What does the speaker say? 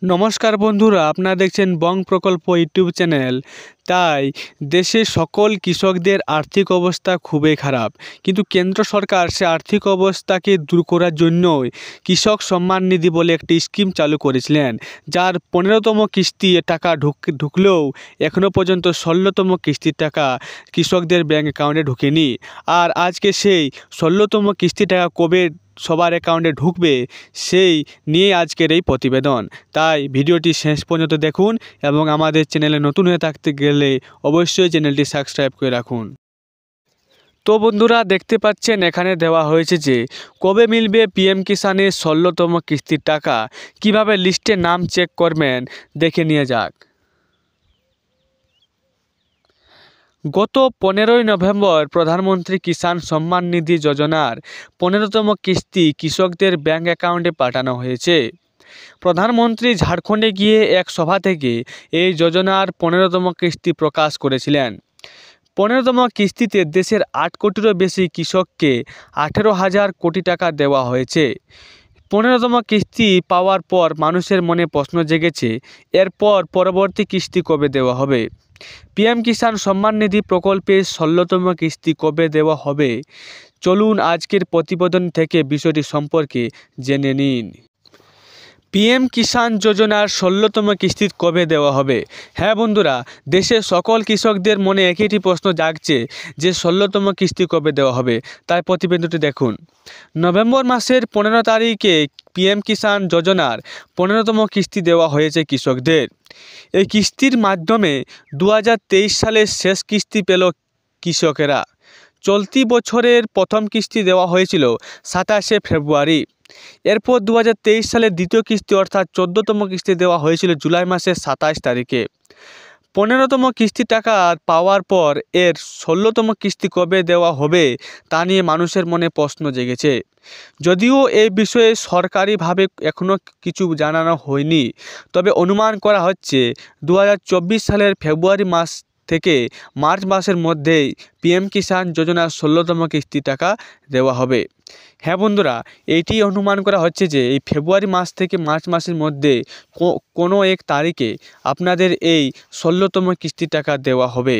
নমস্কার বন্ধুরা, আপনারা দেখছেন বং প্রকল্প ইউটিউব চ্যানেল। তাই দেশের সকল কৃষকদের আর্থিক অবস্থা খুবই খারাপ, কিন্তু কেন্দ্র সরকার সে আর্থিক অবস্থাকে দূর করার জন্যই কৃষক সম্মান নিধি বলে একটি স্কিম চালু করেছিলেন, যার 15তম কিস্তি টাকা ঢুকলেও এখনও পর্যন্ত 16তম কিস্তির টাকা কৃষকদের ব্যাঙ্ক অ্যাকাউন্টে ঢুকেনি। আর আজকে সেই 16তম কিস্তি টাকা কবে সবার অ্যাকাউন্টে ঢুকবে সেই নিয়ে আজকের এই প্রতিবেদন। তাই ভিডিওটি শেষ পর্যন্ত দেখুন এবং আমাদের চ্যানেলে নতুন হয়ে থাকতে গেলে অবশ্যই চ্যানেলটি সাবস্ক্রাইব করে রাখুন। তো বন্ধুরা, দেখতে পাচ্ছেন এখানে দেওয়া হয়েছে যে কবে মিলবে পিএম কিষানের 16তম কিস্তির টাকা। কিভাবে লিস্টে নাম চেক করবেন দেখে নিয়ে যাক। গত 15ই নভেম্বর প্রধানমন্ত্রী কিষাণ সম্মান নিধি যোজনার 15তম কিস্তি কৃষকদের ব্যাঙ্ক অ্যাকাউন্টে পাঠানো হয়েছে। প্রধানমন্ত্রী ঝাড়খণ্ডে গিয়ে এক সভা থেকে এই যোজনার 15তম কিস্তি প্রকাশ করেছিলেন। 15তম কিস্তিতে দেশের 8 কোটিরও বেশি কৃষককে 18,000 কোটি টাকা দেওয়া হয়েছে। 15তম কিস্তি পাওয়ার পর মানুষের মনে প্রশ্ন জেগেছে, এরপর পরবর্তী কিস্তি কবে দেওয়া হবে। পিএম কিষাণ সম্মান নিধি প্রকল্পের 16তম কিস্তি কবে দেওয়া হবে, চলুন আজকের প্রতিবেদন থেকে বিষয়টি সম্পর্কে জেনে নিন। পিএম কিষাণ যোজনার 16তম কিস্তি কবে দেওয়া হবে। হ্যাঁ বন্ধুরা, দেশের সকল কৃষকদের মনে একটি প্রশ্ন জাগছে যে 16তম কিস্তি কবে দেওয়া হবে। তাই প্রতিবেদনটি দেখুন। নভেম্বর মাসের 15 তারিখে পিএম কিষাণ যোজনার 15তম কিস্তি দেওয়া হয়েছে কৃষকদের। এই কিস্তির মাধ্যমে 2023 সালের শেষ কিস্তি পেল কৃষকেরা। চলতি বছরের প্রথম কিস্তি দেওয়া হয়েছিল 27শে ফেব্রুয়ারি। এরপর 2023 সালের দ্বিতীয় কিস্তি অর্থাৎ 14তম কিস্তি দেওয়া হয়েছিল জুলাই মাসের 27 তারিখে। 15তম কিস্তি টাকা পাওয়ার পর এর 16তম কিস্তি কবে দেওয়া হবে তা নিয়ে মানুষের মনে প্রশ্ন জেগেছে। যদিও এই বিষয়ে সরকারিভাবে এখনও কিছু জানানো হয়নি, তবে অনুমান করা হচ্ছে 2024 সালের ফেব্রুয়ারি মাস থেকে মার্চ মাসের মধ্যেই পিএম কিষাণ যোজনার 16তম কিস্তি টাকা দেওয়া হবে। হ্যাঁ বন্ধুরা, এইটি অনুমান করা হচ্ছে যে এই ফেব্রুয়ারি মাস থেকে মার্চ মাসের মধ্যে কোনো এক তারিখে আপনাদের এই 16তম কিস্তি টাকা দেওয়া হবে।